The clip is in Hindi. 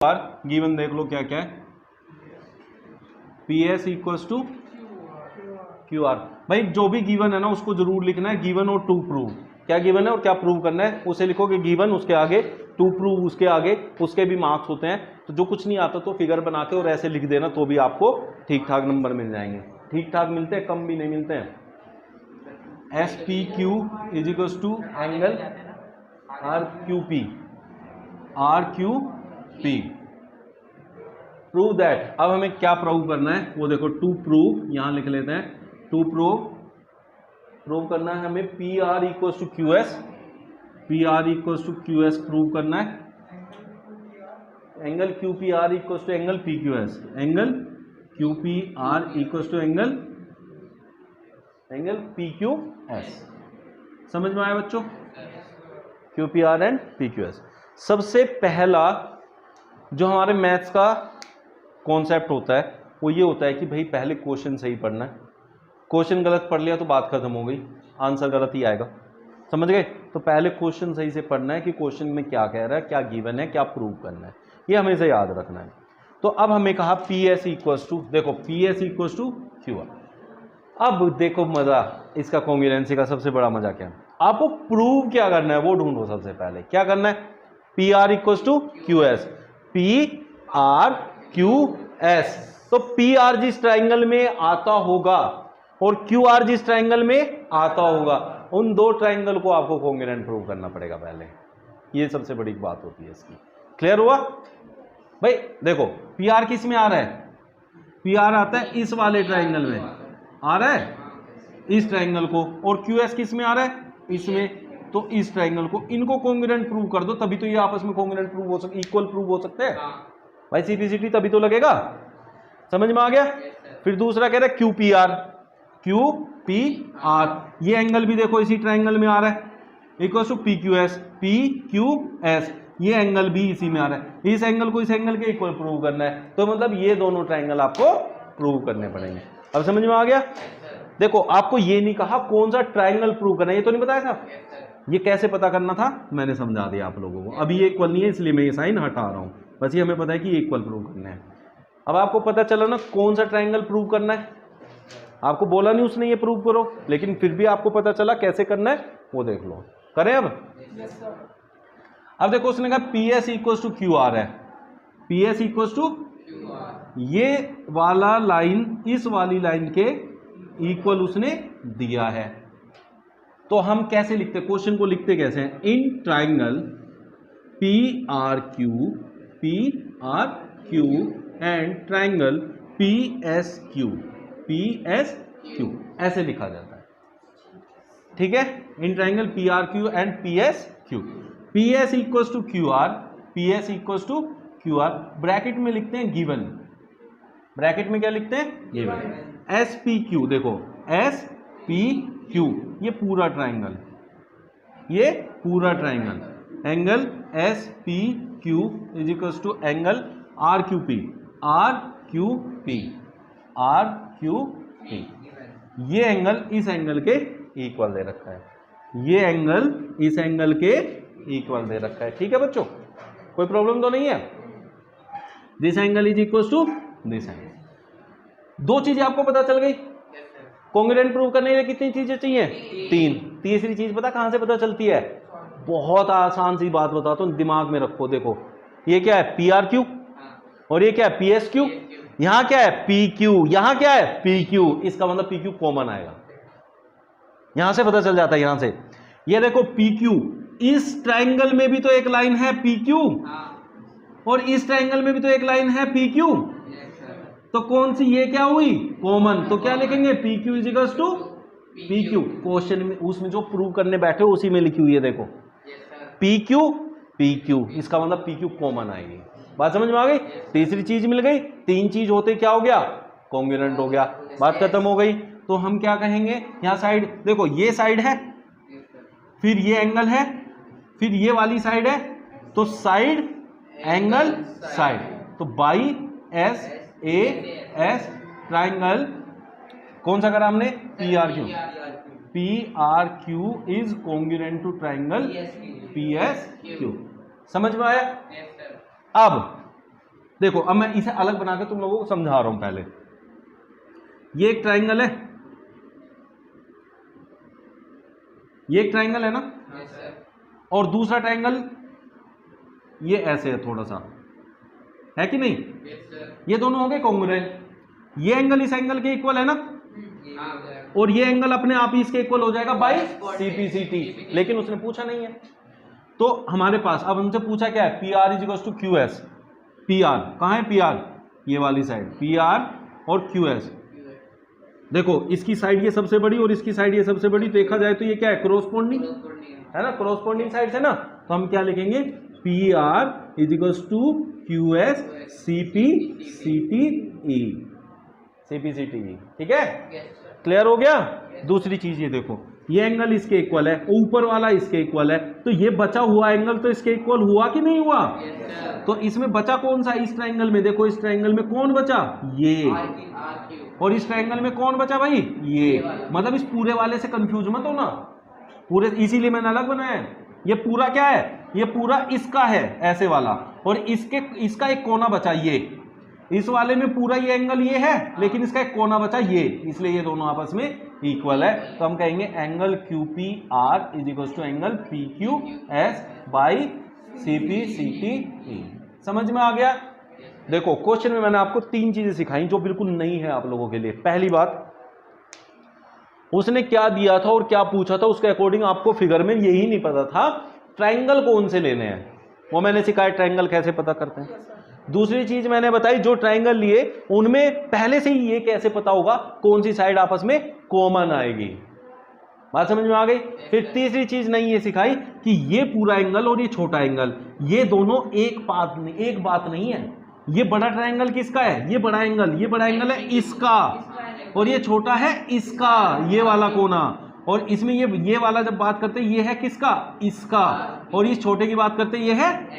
आर गिवन देख लो क्या क्या है, P S equals to Q R. भाई जो भी गिवन है ना उसको जरूर लिखना है, गिवन और टू प्रूव, क्या गिवन है और क्या प्रूव करना है उसे लिखोगे गिवन, उसके आगे टू प्रूव, उसके आगे उसके भी मार्क्स होते हैं। तो जो कुछ नहीं आता तो फिगर बना के और ऐसे लिख देना तो भी आपको ठीक ठाक नंबर मिल जाएंगे। ठीक ठाक मिलते हैं, कम भी नहीं मिलते हैं। S P Q is equals to angle R Q P, R Q P. Prove that, अब हमें क्या प्रूव करना है वो देखो, टू प्रूव यहां लिख लेते हैं, टू प्रूव करना है हमें P R equals to Q S, P R equals to Q S prove करना है। Angle Q P R equals to angle P Q S, angle Q P R equals to angle P Q S. समझ में आया बच्चों? Q P R and P Q S. सबसे पहला जो हमारे मैथ्स का कॉन्सेप्ट होता है वो ये होता है कि भाई पहले क्वेश्चन सही पढ़ना है, क्वेश्चन गलत पढ़ लिया तो बात खत्म हो गई, आंसर गलत ही आएगा। समझ गए? तो पहले क्वेश्चन सही से पढ़ना है कि क्वेश्चन में क्या कह रहा है, क्या गिवन है, क्या प्रूव करना है, ये हमेशा याद रखना है। तो अब हमें कहा पी एस इक्वल्स टू, देखो P S equals to Q R. अब देखो मजा इसका, कॉन्ग्रुएंसी का सबसे बड़ा मजा क्या है, आपको प्रूव क्या करना है वो ढूंढो। सबसे पहले क्या करना है, P R equals to Q S, P R Q S. तो पी आर जिस ट्राइंगल में आता होगा और क्यू आर जिस ट्राइंगल में आता होगा, उन दो ट्राइंगल को आपको कॉन्ग्रुएंट प्रूव करना पड़ेगा पहले। ये सबसे बड़ी बात होती है इसकी। क्लियर हुआ भाई? देखो पी आर किस में आ रहा है, पी आर आता है इस वाले ट्राइंगल में, आ रहा है इस ट्राइंगल को, और क्यू एस किस में आ रहा है, इसमें। तो इस ट्राइंगल को, इनको कॉन्ग्रुएंट प्रूव कर दो, तभी तो ये आपस में कॉन्ग्रुएंट प्रूव हो सकते, इक्वल प्रूव हो सकते हैं भाई। सीपीसीटी तभी तो लगेगा। समझ में आ गया? फिर दूसरा कह रहा है Q P R, Q P R, ये एंगल भी देखो इसी ट्राइंगल में आ रहा है, equal to P Q S, P Q S, ये एंगल भी इसी में आ रहा है। इस एंगल को इस एंगल के इक्वल प्रूव करना है, तो मतलब ये दोनों ट्राइंगल आपको प्रूव करने पड़ेंगे। अब समझ में आ गया? देखो आपको ये नहीं कहा कौन सा ट्राइंगल प्रूव करना है, ये तो नहीं बताया था, ये कैसे पता करना था मैंने समझा दिया आप लोगों को। अभी ये इक्वल नहीं है इसलिए मैं ये साइन हटा रहा हूं, बस ये हमें पता है कि इक्वल प्रूव करना है। अब आपको पता चला ना कौन सा ट्राइंगल प्रूव करना है, आपको बोला नहीं उसने ये प्रूव करो, लेकिन फिर भी आपको पता चला कैसे करना है, वो देख लो। करें अब देखो उसने कहा P S equals to Q R है, पी एस इक्वल्स टू ये वाला लाइन इस वाली लाइन के इक्वल उसने दिया है। तो हम कैसे लिखते, क्वेश्चन को लिखते कैसे हैं, in triangle P R Q and triangle P S Q, ऐसे लिखा जाता है। ठीक है? In triangle P R Q and P S Q, P S equals to Q R, P S equals to Q R, bracket में लिखते हैं गिवन, ब्रैकेट में क्या लिखते हैं, गिवन। एस पी क्यू, देखो एस पी क्यू, ये पूरा ट्राइंगल, ये पूरा triangle, angle S P Q is equals to angle R Q P, R Q P, R Q P. ये एंगल इस एंगल के इक्वल दे रखा है, ये एंगल इस एंगल के इक्वल दे रखा है। ठीक है बच्चों, कोई प्रॉब्लम तो नहीं है? This angle is equal to this angle. दो चीजें आपको पता चल गई। कॉन्ग्रुएंट प्रूव करने के लिए कितनी चीजें चाहिए? तीन। तीसरी चीज पता कहां से पता चलती है? बहुत आसान सी बात बताता हूं, दिमाग में रखो। देखो ये क्या है, पी आर क्यू, और ये क्या है, पी एस क्यू। यहां क्या है, पी क्यू, यहां क्या है, पी क्यू। इसका मतलब पी क्यू कॉमन आएगा, यहां से पता चल जाता है। यहां से ये देखो पी क्यू, इस ट्राइंगल में भी तो एक लाइन है पी क्यू, और इस ट्राइंगल में भी तो एक लाइन है पी क्यू। तो कौन सी, ये क्या हुई, कॉमन। तो क्या लिखेंगे, P Q is equals to P Q. Question में उसमें जो प्रूव करने बैठे हो उसी में लिखी हुई है, देखो पी क्यू, इसका मतलब पी क्यू कॉमन आएगी। बात समझ में आ गई? तीसरी चीज मिल गई। तीन चीज होते क्या हो गया, कॉन्ग्रुएंट हो गया, बात खत्म हो गई। तो हम क्या कहेंगे, यहां साइड देखो, ये साइड है, फिर ये एंगल है, फिर ये वाली साइड है, तो साइड एंगल साइड, तो by S A S triangle कौन सा करा हमने, P R Q. P R Q is congruent to triangle P S Q. समझ में आया? अब देखो अब मैं इसे अलग बना के तुम लोगों को समझा रहा हूं। पहले ये एक ट्राइंगल है, ये एक ट्राइंगल है ना, और दूसरा ट्राइंगल ये ऐसे है थोड़ा सा, है कि नहीं? ये दोनों हो गए कॉन्ग्रुएंट। ये एंगल इस एंगल के इक्वल है ना, और ये एंगल अपने आप ही इसके इक्वल हो जाएगा बाय CPCT, लेकिन उसने पूछा नहीं है। तो हमारे पास अब हमसे पूछा क्या है, PR is equals to QS। PR कहाँ है? PR ये वाली साइड, PR और QS। देखो इसकी साइड ये सबसे बड़ी और इसकी साइड ये सबसे बड़ी, देखा जाए तो ये क्या है, क्रोस्पोंडिंग है ना, क्रोस्पोंडिंग साइड है ना। तो हम क्या लिखेंगे, PR is equals to QS CPCTE, CPCTE। ठीक है, क्लियर हो गया? दूसरी चीज ये देखो, ये एंगल इसके इक्वल है, ऊपर वाला इसके इक्वल है, तो ये बचा हुआ एंगल तो इसके इक्वल हुआ कि नहीं हुआ? तो इसमें बचा कौन सा? इस ट्रायंगल में देखो, इस ट्रायंगल में कौन बचा? ये। और इस ट्रायंगल में कौन बचा भाई? ये। मतलब इस पूरे वाले से कंफ्यूज मत हो ना, पूरे, इसीलिए मैंने अलग बनाया है। ये पूरा क्या है? ये पूरा इसका है ऐसे वाला, और इसका एक कोना बचा ये। इस वाले में पूरा ये एंगल ये है, लेकिन इसका एक कोना बचा ये, इसलिए ये दोनों आपस में इक्वल है। तो हम कहेंगे angle QPR is equal to angle PQS by CPCTE। समझ में आ गया? देखो क्वेश्चन में मैंने आपको 3 चीजें सिखाई जो बिल्कुल नई है आप लोगों के लिए। पहली बात, उसने क्या दिया था और क्या पूछा था, उसके अकॉर्डिंग आपको फिगर में यही नहीं पता था ट्रायंगल कौन से लेने हैं, वो मैंने सिखाया ट्रायंगल कैसे पता करते हैं। दूसरी चीज मैंने बताई, जो ट्रायंगल लिए उनमें पहले से ही ये कैसे पता होगा कौन सी साइड आपस में कॉमन आएगी। बात समझ में आ गई? फिर तीसरी चीज नहीं ये सिखाई कि ये पूरा एंगल और ये छोटा एंगल, ये दोनों एक बात नहीं है। ये बड़ा ट्रायंगल किसका है? ये बड़ा एंगल है इसका, और ये छोटा है इसका, ये वाला कोना। और इसमें ये वाला जब बात करते हैं ये है किसका? इसका। और इस छोटे की बात करते हैं ये है